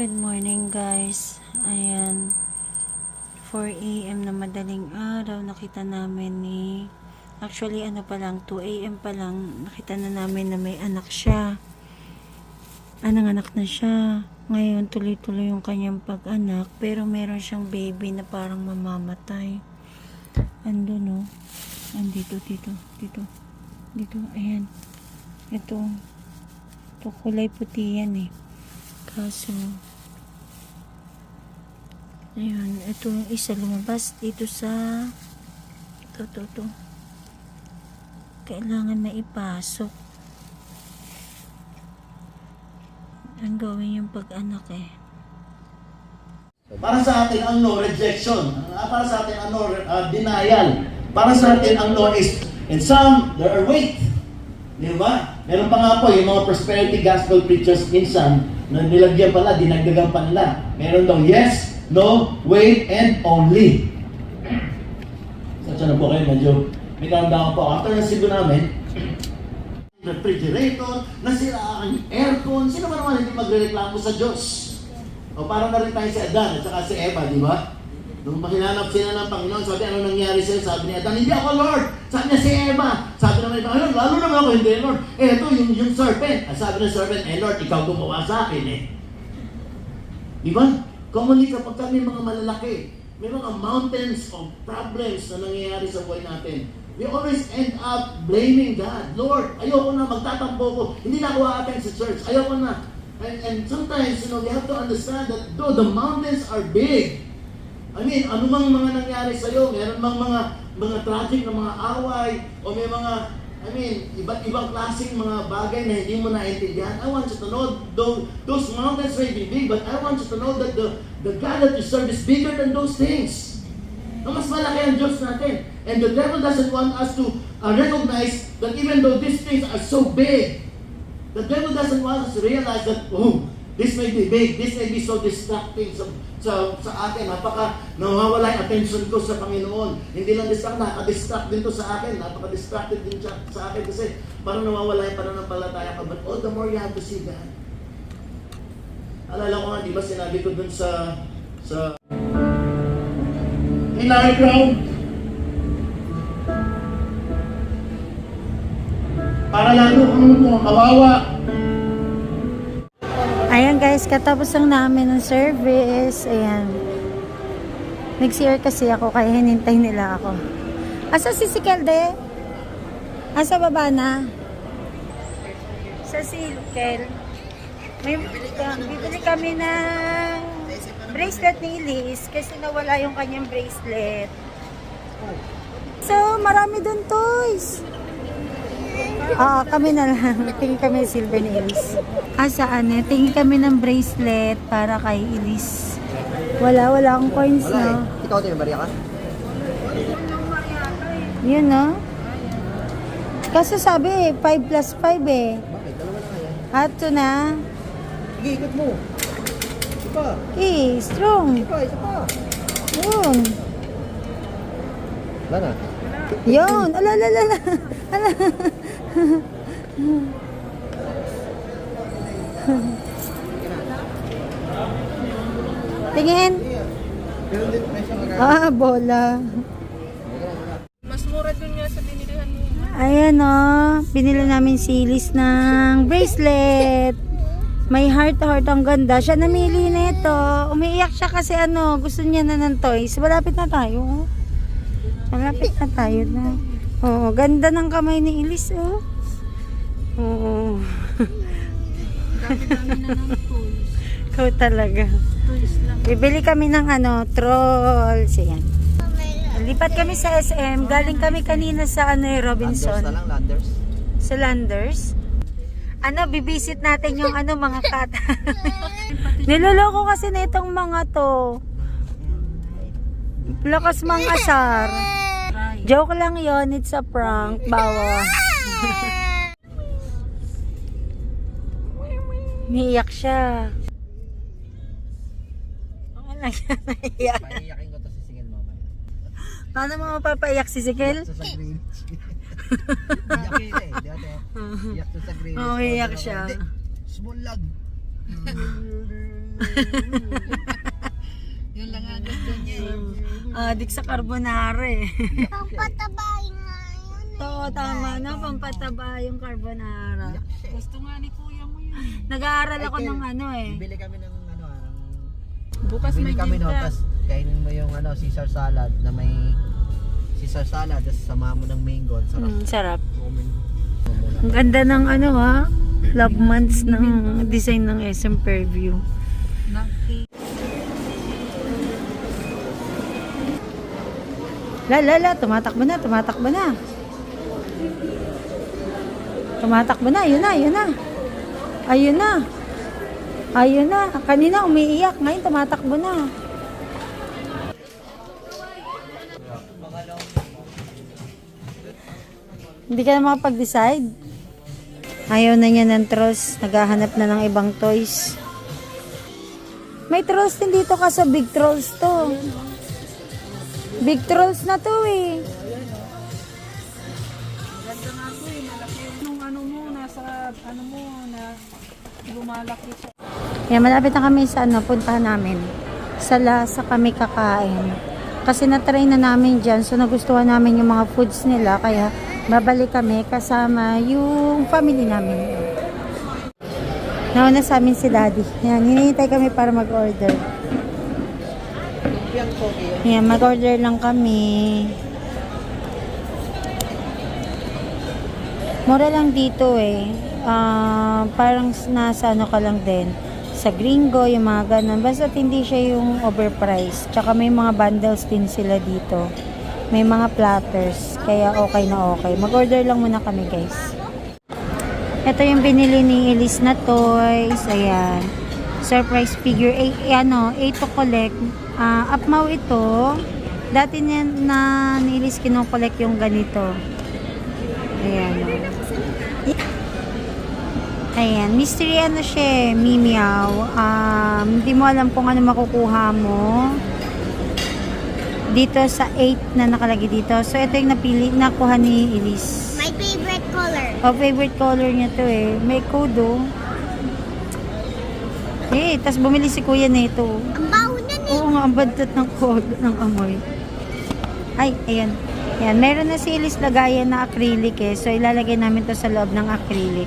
Good morning guys. Ayan. 4 AM na madaling araw. Nakita namin actually ano pa lang, 2 AM pa lang. Nakita na namin na may anak siya. Anak na siya. Ngayon tuloy-tuloy yung kanyang pag-anak. Pero meron siyang baby na parang mamamatay. Ando no. Andito, dito. Ayan. Ito kulay puti yan kaso ayun, ito yung isa lumabas dito sa ito kailangan na ipasok ang gawin yung pag-anak para sa atin ang no rejection, para sa atin ang no denial, para sa atin ang no is in some there are wait. Di ba? Meron pa nga po yung mga prosperity gospel preachers minsan na nilagyan pala, dinagdagan pa nila. Meron daw yes, no, wait, and only. Satsa na po kayo, medyo may karamdaman po. After ng sigo namin, refrigerator, nasira ang aircon, sino ba naman hindi magre-reklamo sa Diyos? O parang na rin tayo si Adan at saka si Eva, di ba? Nung makinanap sila ng Panginoon, sabi, ano nangyari sa'yo? Sabi ni Adan, hindi ako Lord. Sabi niya si Eva. Sabi naman ni Panginoon, lalo naman ako, hindi Lord. Ito yung serpent. Sabi ng serpent, Lord, ikaw gumawa sa akin Di ba? Commonly kapag kami mga malalaki, may mga mountains of problems na nangyayari sa buhay natin. We always end up blaming God. Lord, ayoko na, magtatampo ko. Hindi na ako a-attend sa church. Ayoko na. And sometimes, we have to understand that though the mountains are big, I mean, anumang mga nangyari sa'yo, meron mang mga tragic na mga away, o may mga, iba't ibang klaseng mga bagay na hindi mo naintindihan. I want you to know, those mountains may be big, but I want you to know that the God that you serve is bigger than those things. Na mas malaki ang Diyos natin. And the devil doesn't want us to recognize that even though these things are so big, the devil doesn't want us to realize that, this may be big, this may be so distracting sa akin. Napaka nawawala yung attention ko sa Panginoon. Hindi lang nakaka-distract din to sa akin. Napaka-distracted din sa akin kasi parang nawawala yung pananampalataya ka. But all the more you have to see God. Alala ko nga, di ba sinabi ko dun sa in our ground, para lalo kang kawawa. Ayan guys, katapos lang namin ng service. Ayan. Nag-CR kasi ako kaya hinintay nila ako. Asa si Sikelde? Asa baba na? Sa Silkel. Bibili kami ng bracelet ni Elise kasi nawala yung kanyang bracelet. So, marami dun toys. Kami na lang. Tingin kami silver ni Elise. Saan tingin kami ng bracelet para kay Elise. Wala akong coins, no? Ikaw din, Maria ka? Yun, no? Kasi sabi, 5 plus 5 Bakit? Dalawa na kaya? Ato na. Sige, ikot mo. Isa pa. Strong. Isa pa. Yun. Wala na. Yun. Ala. Tingin. Bola. Mas mura dun nga sa binilihan mo. Ayan binili namin si Elise ng bracelet. May heart ang ganda. Siya namili nito. Umiiyak siya kasi gusto niya na ng toys. Malapit na tayo. Oo, ganda ng kamay ni Elise, Oo. Dami-dami na ng toys. Ikaw talaga. Toys lang. Bibili kami ng trolls. Ayan. Lipat kami sa SM. Galing kami kanina sa Robinson. Landers na lang, Landers. Sa Landers. Bibisit natin yung mga cat. Niloloko kasi na itong mga to. Lakas mang asar. Joke lang yon, it's a prank. Bawa. Umiiyak siya. Okay lang siya, naiyak. Paiyakin ko to si Singel mamaya. Paano mo mapapaiyak si Sikel? Iyak to sa Greenwich. Iyak yun Iyak to sa Greenwich. Oo, iyak siya. Small lag. Yun lang ang gusto niya eh. Adik sa carbonara eh. Pampatabain nga yun. Oo, tama na. Pampataba yung carbonara. Gusto nga ni kuya mo yun. Nag-aaral ako Ay, ng ano eh. Bibili kami ng ano Bukas bibili may kami gym no, ka. tapos kainin mo yung ano, Caesar salad na may Caesar salad, tapos sama mo ng mango. Ang sarap. Sarap. Muna. Ang ganda ng ano ha. Love months ng design ng SM Fairview. La, tumatakbo na. Tumatakbo na, yun na. Ayun na. Kanina umiiyak, ngayon tumatakbo na. Hindi ka na makapag-decide. Ayaw na niya ng trolls. Naghahanap na ng ibang toys. May trolls din dito ka sa big trolls to. Big trolls na to eh. Ganda nga to eh. Malaki yung ano mo, nasa ano mo, na lumalaki siya. Kaya malapit na kami sa ano, puntahan namin. Sa Lasa kami kakain. Kasi na-try na namin dyan. So nagustuhan namin yung mga foods nila. Kaya babalik kami kasama yung family namin. Nauna sa amin si Daddy. Yan, hinihintay kami para mag-order. Lumpiang pogi yun. Yan, mag-order lang kami. Mura lang dito eh. Parang nasa ano ka lang din. Sa Gringo, yung mga ganun. Basta hindi siya yung overpriced. Tsaka may mga bundles din sila dito. May mga platters. Kaya okay na okay. Mag-order lang muna kami guys. Ito yung binili ni Elise na toys. Ayan. Surprise figure. 8 to collect. Upmaw ito. Dati na ni Elise kinokollect yung ganito. Ayan. Ayan. Mystery ano siya. Mimiaw. Hindi mo alam kung ano makukuha mo. Dito sa 8 na nakalagay dito. So, ito yung nakuha ni Elise. My favorite color. Favorite color niya to eh. May code oh. Tas bumili si kuya na ito. Ang baho na eh. Oo nga, ang bantot ng code ng amoy. Ay, ayan. Ayan, meron na si Elise lagayan na acrylic eh. So, ilalagay namin to sa loob ng acrylic.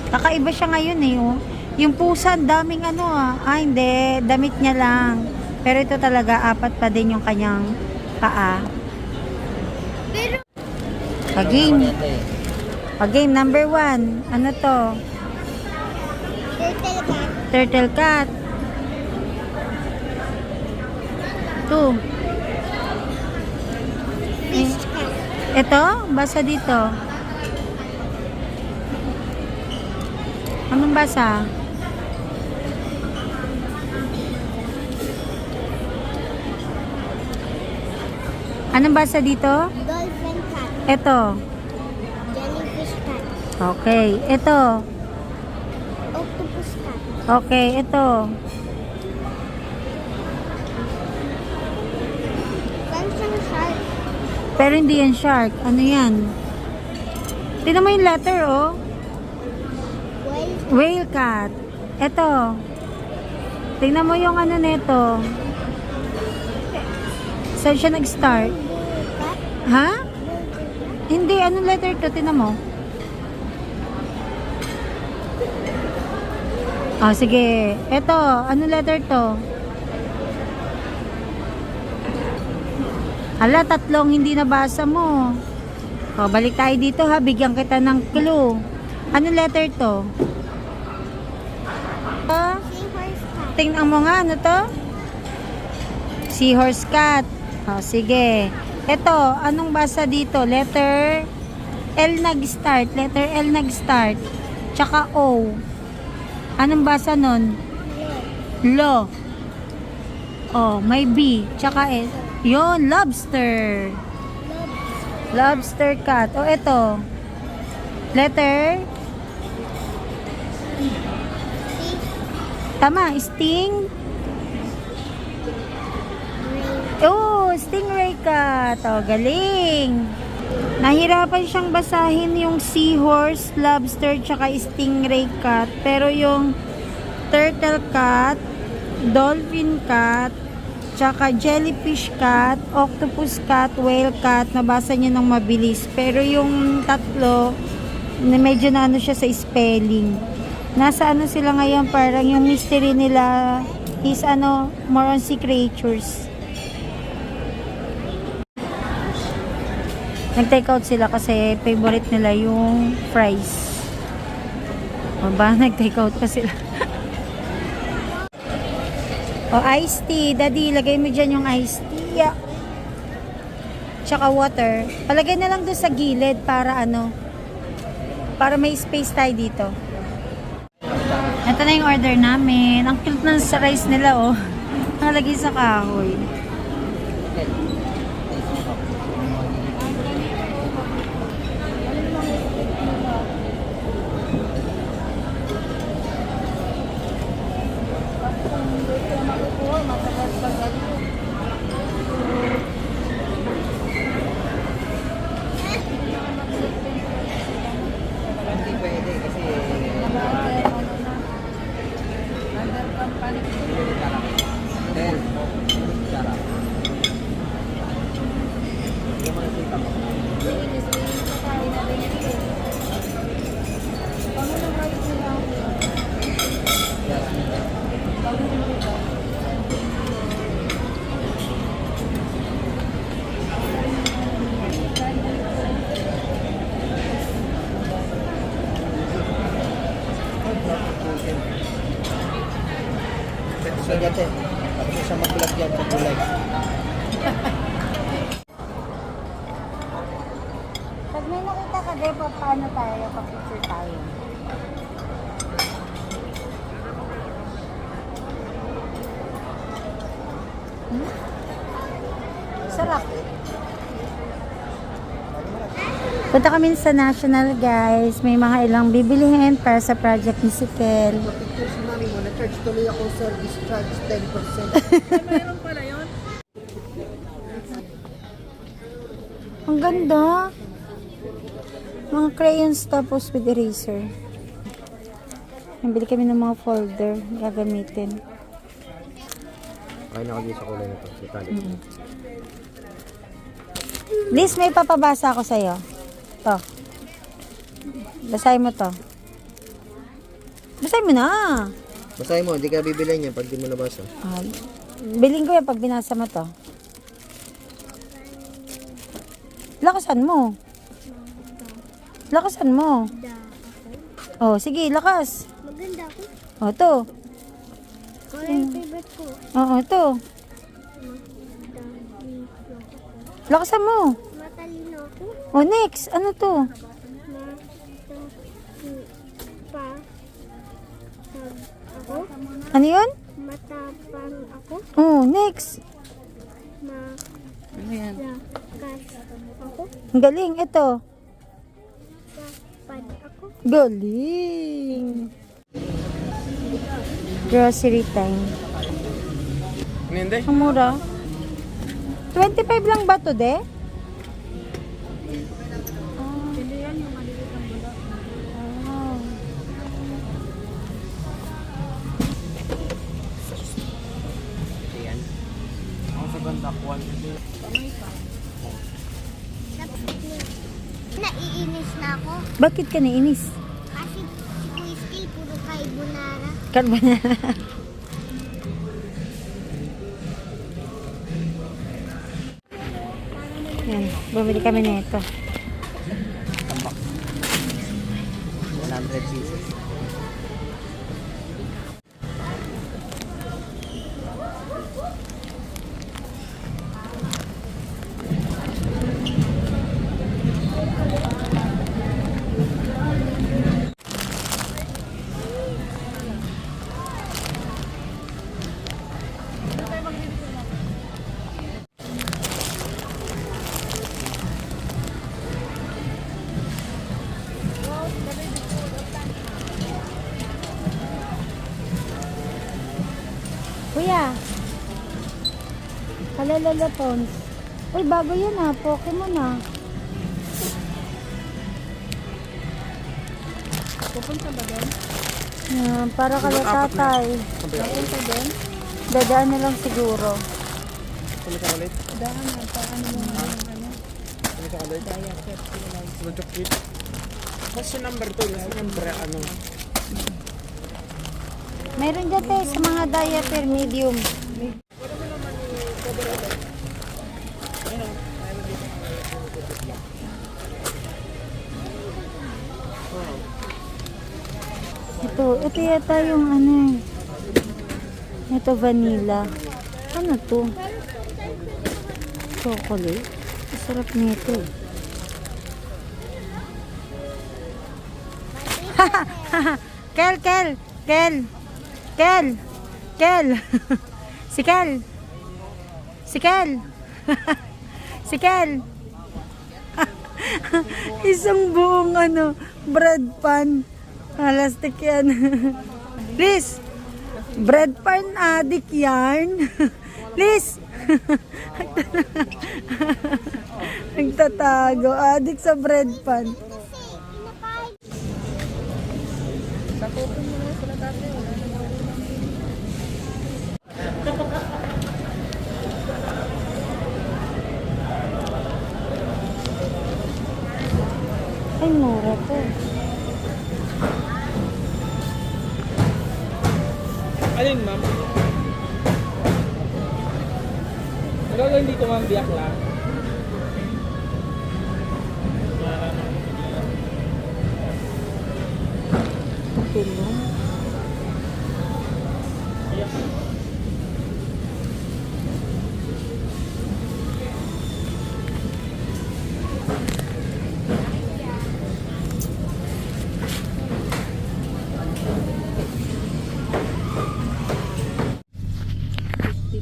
Kakaiba siya ngayon eh. Oh. Yung pusa, daming ano ah. Hindi. Damit niya lang. Pero ito talaga, 4 pa din yung kanyang paa. Pero, Pag-game. Pag-game number 1. Ano to? turtle cat. Turtle cat. 2. Fish cat. Ito, basa dito. Anong basa? Anong basa dito? Dolphin cat. Ito. Jellyfish cat. Okay. Ito. Octopus cat. Okay. Ito. Pansang shark. Pero hindi yan shark. Ano yan? Tingnan mo yung letter, oh. Whale. Whale cat. Ito. Tingnan mo yung ano nito. Saan siya nag-start? Cat. Ha? Hindi. Anong letter to? Tingnan mo. Sige. Ito. Anong letter to? Hala, 3 hindi nabasa mo. Balik tayo dito ha. Bigyan kita ng clue. Anong letter to? Seahorse cat. Tingnan mo nga, ano to? Seahorse cat. Sige. Ito, anong basa dito? Letter L nag-start. Letter L nag-start. Tsaka O. Anong basa nun? Lo. May B. Tsaka S. Yun, lobster. Lobster cat. Ito. Letter? Tama, sting. Stingray cat. Galing. Nahirapan siyang basahin yung seahorse, lobster, tsaka stingray cat. Pero yung turtle cat, dolphin cat, tsaka jellyfish cat, octopus cat, whale cat. Nabasa niya ng mabilis. Pero yung tatlo, na medyo na ano siya sa spelling. Nasa ano sila ngayon, parang yung mystery nila is ano, more on sea creatures. Nag-take out sila kasi favorite nila yung fries. O ba, nag-take out pa sila. O, iced tea. Daddy, lagay mo dyan yung iced tea. Yeah. Tsaka water. Palagay na lang doon sa gilid para ano, para may space tayo dito. Ito na yung order namin. Ang cute ng sa rice nila, oh. Nakalagay sa kahoy. Hindi pwede kasi Ten. Sarap. Yung mga kita mo. Sagate. Tapos siya mag-vlog yan sa gulay. Pag may nakita ka, Debo, paano tayo? Pa-picture tayo. Sarap. Punta kami sa National, guys. May mga ilang bibilihin para sa project ni Sikel. Picture si mami mo, na-charge tuloy ako service charge 10%. Mayroon pala yun. Ang ganda. Mga crayons tapos with eraser. Nabili kami ng mga folder. Gagamitin. Okay na kami sa kulay na ito. Itali. Liz, may papabasa ako sa'yo. To. Basahin mo to. Basahin mo na. Basahin mo, hindi ka bibili niya pag di mo nabasa. Biling ko yan pag binasa mo to. Lakasan mo. Lakasan mo. Oh, sige, lakas. Maganda ako. Oh, to. Kulay favorite ko. Oo, to. Lakasan mo. Matalino ako. Oh, next. Ano to? Ako. Ano yun? Matapang ako. Oh, next. Malakas ako. Ang galing. Ito. Sapad ako. Galing. Grocery time. Hindi. Ang mura. 25 lang ba to, de? Ah. Ayan. Ang sa ganda quality. Naiinis na ako. Bakit ka nainis? Kasi si Kuya Steel puro carbonara. Carbonara. Yan, bumili kami nito. 100 pieces. Kuya. Kalalala pons. Uy, bago yan ah. Pokemon ah. Pupunta ba doon? Para kala tatay. Dadaan na lang siguro. Daan na, paano mo nga yung ano? Kasi number 2, kasi number ano. Meron dyan tayo sa mga diaper medium. Ito yata yung ano eh. Ito vanilla. Ano to? Chocolate. Sarap nito. Kel. Si Kel. Isang buong ano, bread pan. Plastic yan. Liz, bread pan addict yan. Liz. Nagtatago. Addict sa bread pan. Ay, mura to. Alin ma'am? Pero hindi ko ma'am biyak lang. Tulong.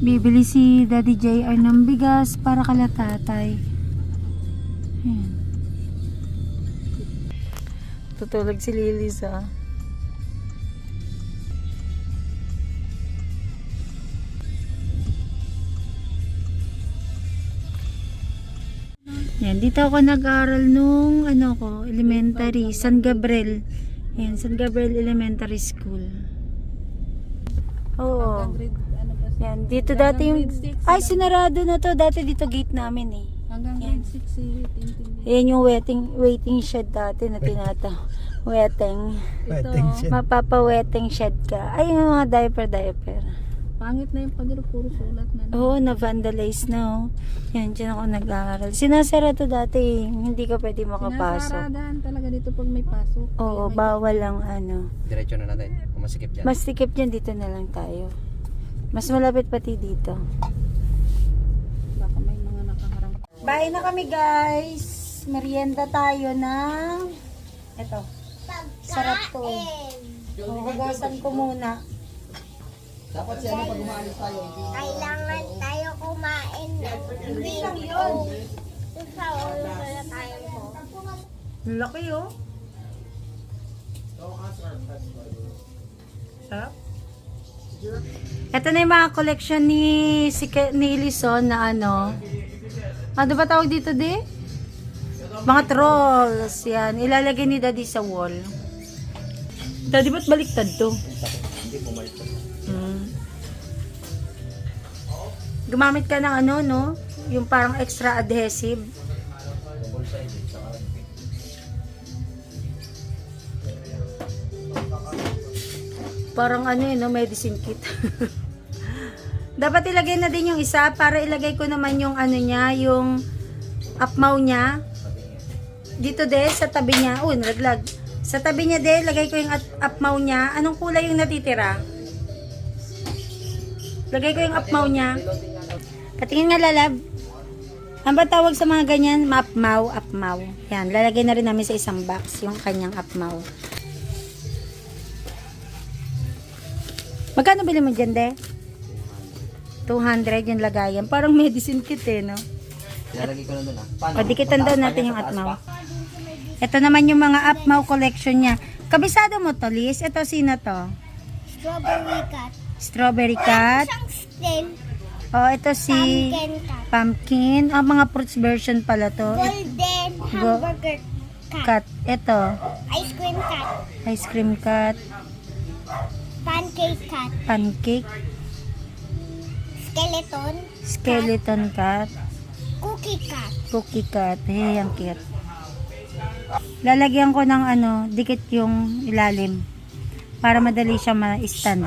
Bibili si Daddy JR ng bigas para kala tatay. Ayan. Tutulog si Lilis ah. Yan, dito ako nag-aaral nung ano ko, elementary, San Gabriel. Yan, San Gabriel Elementary School. Oo. Grade, ano pa siya? Yan, dito dati yung... Ay, sinarado na to. Dati dito gate namin eh. Hanggang grade 6 si Tintin. Yan yung waiting shed dati na wetting. Mapapa-wetting shed ka. Ay, yung mga diaper. Pangit na yung pagiro, puro sulat na. Oo, na-vandalize na oh. Yan, dyan ako nag-aaral. Sinasara to dati, hindi ka pwede makapasok. Sinasaradahan talaga dito pag may pasok. Oo, Kaya may- bawal lang ano. Diretso na natin. Kung masikip dyan. Mas tikip dyan, dito na lang tayo. Mas malapit pati dito. Baka may mga nakaharang. Bye na kami guys. Merienda tayo ng... Ito. Sarap to. Hugasan ko muna. Dapat siya pag umalis tayo. Kailangan tayo kumain. Hindi lang yun. Sa ulo na tayo mo. Laki oh. Sarap. Ito na yung mga collection ni Lison na ano. Ano ba tawag dito di? Mga trolls. Yan. Ilalagay ni Daddy sa wall. Daddy, ba't baliktad to? Gumamit ka ng ano, no? Yung parang extra adhesive. Parang ano yun, no? Medicine kit. Dapat ilagay na din yung isa para ilagay ko naman yung ano niya, yung upmaw niya. Dito de, sa tabi niya. Nalaglag. Sa tabi niya de, lagay ko yung upmaw niya. Anong kulay yung natitira? Lagay ko yung upmaw niya. Patingin nga lalab. Ang ba tawag sa mga ganyan? Upmaw. Yan, lalagay na rin namin sa isang box yung kanyang upmaw. Magkano bili mo dyan, de? 200 yung lagayan. Parang medicine kit eh, no? Ilalagay ko na doon ah. O, dikitan daw natin yung upmaw. Ito naman yung mga upmaw collection niya. Kabisado mo to, Liz? Ito, sino to? Strawberry cat. Strawberry cat. Isang stem. Oh, ito si Pumpkin cat. pumpkin. Mga fruits version pala to. Golden hamburger cat. Cat. Ito, Ice cream cat. ice cream cat. Pancake cat. Pancake. Skeleton. Skeleton cat. Cookie cat. Cookie cat. Hey, ang cute. Lalagyan ko ng dikit yung ilalim. Para madali siya ma-stand.